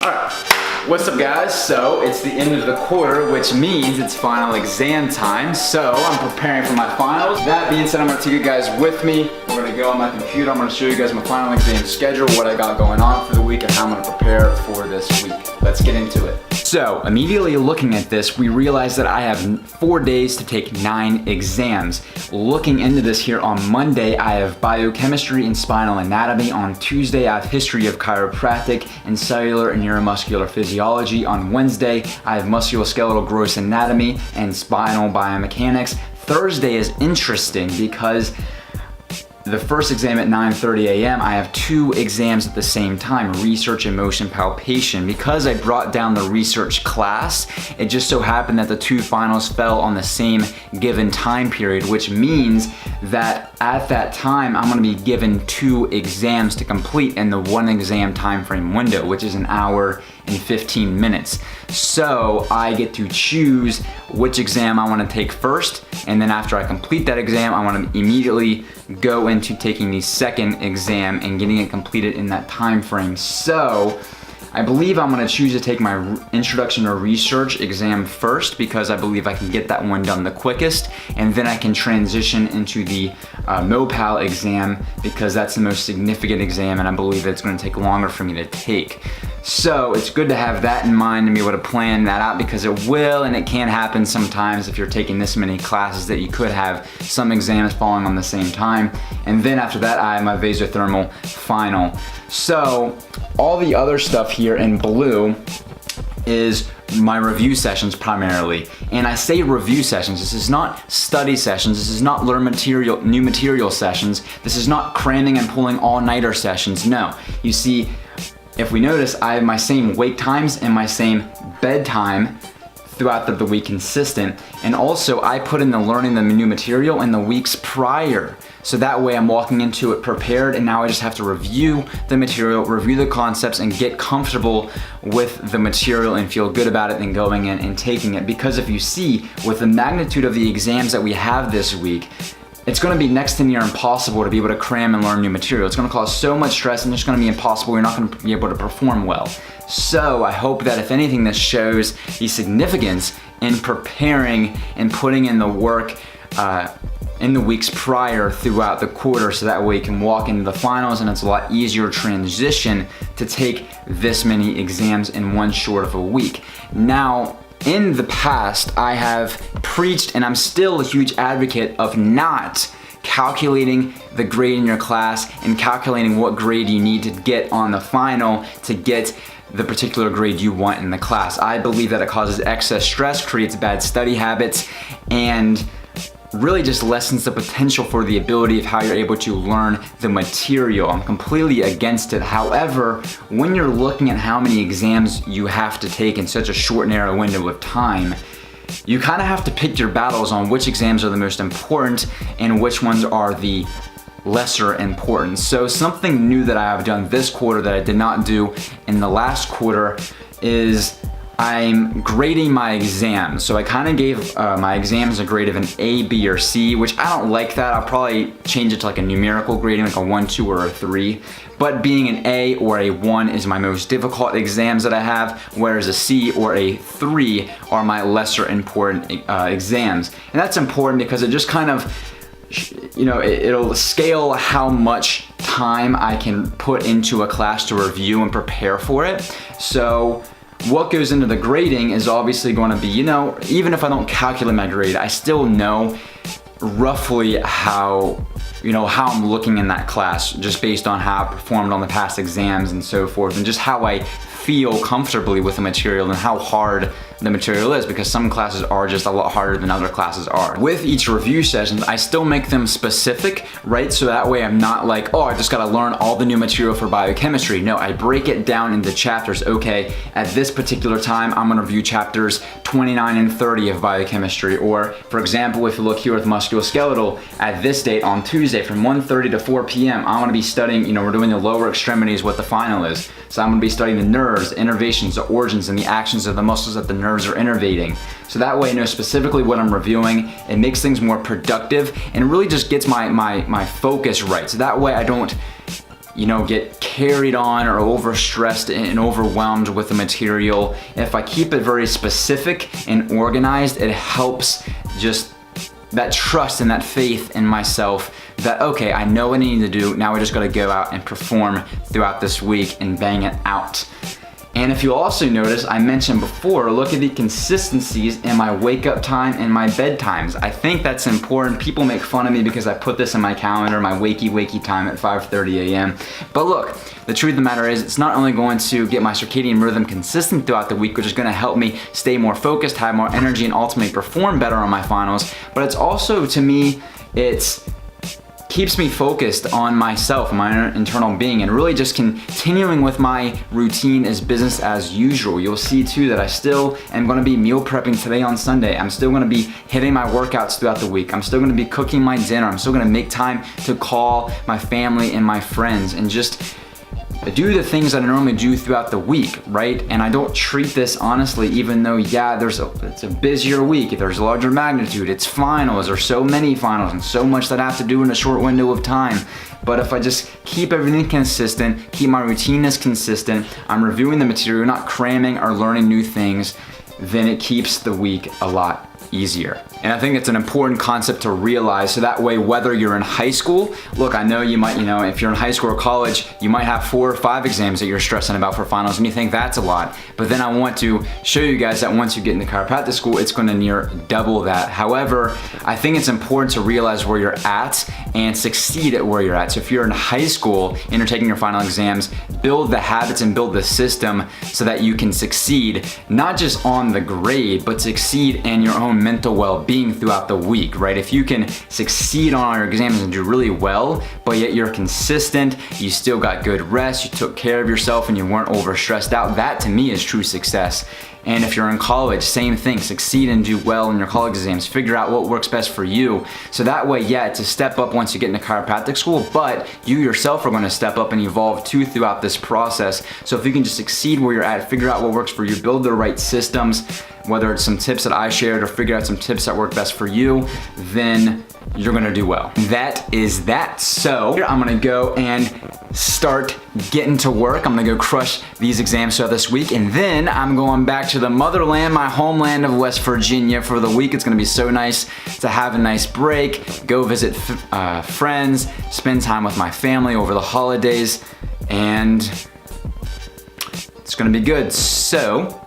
Alright, what's up guys? So it's the end of the quarter, which means it's final exam time. So I'm preparing for my finals. That being said, I'm gonna take you guys with me. We're gonna go on my computer. I'm gonna show you guys my final exam schedule, what I got going on for the week, and how I'm gonna prepare for this week. Let's get into it. So immediately looking at this, we realize that I have 4 days to take 9 exams. Looking into this here, on Monday, I have biochemistry and spinal anatomy. On Tuesday, I have history of chiropractic and cellular and neuromuscular physiology. On Wednesday, I have musculoskeletal gross anatomy and spinal biomechanics. Thursday is interesting because the first exam at 9:30 a.m., I have 2 exams at the same time, research and motion palpation. Because I brought down the research class, it just so happened that the 2 finals fell on the same given time period, which means that at that time, I'm gonna be given 2 exams to complete in the 1 exam time frame window, which is 1 hour and 15 minutes. So I get to choose which exam I wanna take first, and then after I complete that exam, I wanna immediately go into taking the second exam and getting it completed in that time frame. So I believe I'm gonna choose to take my introduction to research exam first because I believe I can get that one done the quickest, and then I can transition into the MoPal exam because that's the most significant exam and I believe it's gonna take longer for me to take. So it's good to have that in mind and be able to plan that out because it will and it can happen sometimes if you're taking this many classes that you could have some exams falling on the same time. And then after that, I have my vasothermal final. So all the other stuff here in blue is my review sessions primarily. And I say review sessions, this is not study sessions, this is not learn material, new material sessions, this is not cramming and pulling all-nighter sessions, no. You see, if we notice, I have my same wake times and my same bedtime throughout the week consistent. And also I put in the learning the new material in the weeks prior. So that way I'm walking into it prepared and now I just have to review the material, review the concepts and get comfortable with the material and feel good about it and going in and taking it. Because if you see, with the magnitude of the exams that we have this week, it's gonna be next to near impossible to be able to cram and learn new material. It's gonna cause so much stress and it's gonna be impossible. You're not gonna be able to perform well. So I hope that if anything, this shows the significance in preparing and putting in the work in the weeks prior throughout the quarter so that way you can walk into the finals and it's a lot easier transition to take this many exams in one short of a week. Now, in the past, I have preached, and I'm still a huge advocate of not calculating the grade in your class and calculating what grade you need to get on the final to get the particular grade you want in the class. I believe that it causes excess stress, creates bad study habits, and really just lessens the potential for the ability of how you're able to learn the material. I'm completely against it. However, when you're looking at how many exams you have to take in such a short, narrow window of time, you kind of have to pick your battles on which exams are the most important and which ones are the lesser important. So something new that I have done this quarter that I did not do in the last quarter is I'm grading my exams. So I kind of gave my exams a grade of an A, B, or C, which I don't like that. I'll probably change it to like a numerical grading, like a 1, 2, or a 3. But being an A or a 1 is my most difficult exams that I have, whereas a C or a 3 are my lesser important exams. And that's important because it just kind of, you know, it'll scale how much time I can put into a class to review and prepare for it. So what goes into the grading is obviously going to be, you know, even if I don't calculate my grade, I still know roughly how I'm looking in that class just based on how I performed on the past exams and so forth, and just how I feel comfortably with the material and how hard the material is, because some classes are just a lot harder than other classes are. With each review sessions, I still make them specific, right? So that way I'm not like, oh, I just gotta learn all the new material for biochemistry. No, I break it down into chapters. Okay, at this particular time, I'm gonna review chapters 29 and 30 of biochemistry. Or for example, if you look here with musculoskeletal, at this date on Tuesday from 1:30 to 4 p.m., I'm gonna be studying, we're doing the lower extremities, what the final is. So I'm gonna be studying the nerves, the innervations, the origins, and the actions of the muscles that the nerves are innervating. So that way I know specifically what I'm reviewing. It makes things more productive and really just gets my focus right. So that way I don't get carried on or overstressed and overwhelmed with the material. If I keep it very specific and organized, it helps just that trust and that faith in myself that, okay, I know what I need to do. Now I just gotta go out and perform throughout this week and bang it out. And if you also notice, I mentioned before, look at the consistencies in my wake up time and my bedtimes. I think that's important. People make fun of me because I put this in my calendar, my wakey time at 5:30 a.m. But look, the truth of the matter is it's not only going to get my circadian rhythm consistent throughout the week, which is gonna help me stay more focused, have more energy, and ultimately perform better on my finals, but it's also, to me, it's keeps me focused on myself and my internal being, and really just continuing with my routine as business as usual. You'll see too that I still am gonna be meal prepping today on Sunday. I'm still gonna be hitting my workouts throughout the week. I'm still gonna be cooking my dinner. I'm still gonna make time to call my family and my friends and just do the things that I normally do throughout the week, right? And I don't treat this honestly, even though, yeah, it's a busier week, there's a larger magnitude, it's finals, there's so many finals and so much that I have to do in a short window of time. But if I just keep everything consistent, keep my routine as consistent, I'm reviewing the material, not cramming or learning new things, then it keeps the week a lot easier. And I think it's an important concept to realize, so that way, whether you're in high school, look, I know you might, if you're in high school or college, you might have 4 or 5 exams that you're stressing about for finals and you think that's a lot. But then I want to show you guys that once you get into chiropractic school, it's gonna near double that. However, I think it's important to realize where you're at and succeed at where you're at. So if you're in high school and you're taking your final exams, build the habits and build the system so that you can succeed, not just on the grade, but succeed in your own mental well-being throughout the week, right? If you can succeed on all your exams and do really well, but yet you're consistent, you still got good rest, you took care of yourself and you weren't overstressed out, that to me is true success. And if you're in college, same thing, succeed and do well in your college exams, figure out what works best for you. So that way, yeah, it's a step up once you get into chiropractic school, but you yourself are gonna step up and evolve too throughout this process. So if you can just succeed where you're at, figure out what works for you, build the right systems, whether it's some tips that I shared or figure out some tips that work best for you, then you're gonna do well. That is that. So here I'm gonna go and start getting to work. I'm gonna go crush these exams throughout this week, and then I'm going back to the motherland, my homeland of West Virginia for the week. It's gonna be so nice to have a nice break, go visit friends, spend time with my family over the holidays, and it's gonna be good. So,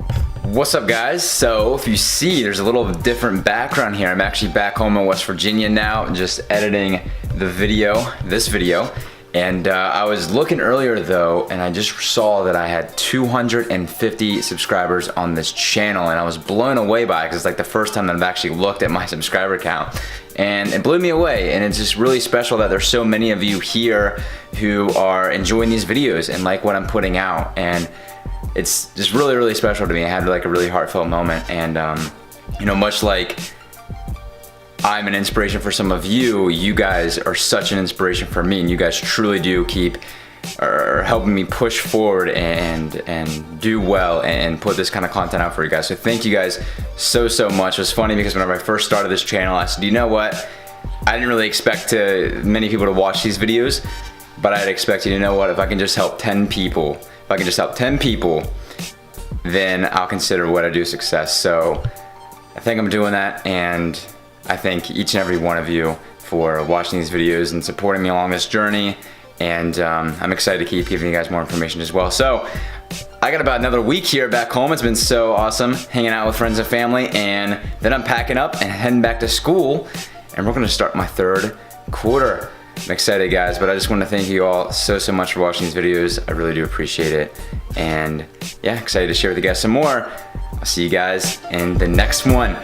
what's up guys? So if you see, there's a little different background here. I'm actually back home in West Virginia now, just editing this video. And I was looking earlier though, and I just saw that I had 250 subscribers on this channel, and I was blown away by it because it's like the first time that I've actually looked at my subscriber count. And it blew me away, and it's just really special that there's so many of you here who are enjoying these videos and like what I'm putting out. And it's just really, really special to me. I had like a really heartfelt moment, and much like I'm an inspiration for some of you, you guys are such an inspiration for me, and you guys truly do keep helping me push forward and do well and put this kind of content out for you guys. So thank you guys so much. It was funny because whenever I first started this channel, I said, you know what? I didn't really expect many people to watch these videos, but I'd expected, you know what? If I can just help 10 people, then I'll consider what I do success. So I think I'm doing that, and I thank each and every one of you for watching these videos and supporting me along this journey. And I'm excited to keep giving you guys more information as well. So I got about another week here back home. It's been so awesome hanging out with friends and family, and then I'm packing up and heading back to school, and we're gonna start my 3rd quarter. I'm excited guys, but I just want to thank you all so much for watching these videos. I really do appreciate it. And yeah, excited to share with you guys some more. I'll see you guys in the next one.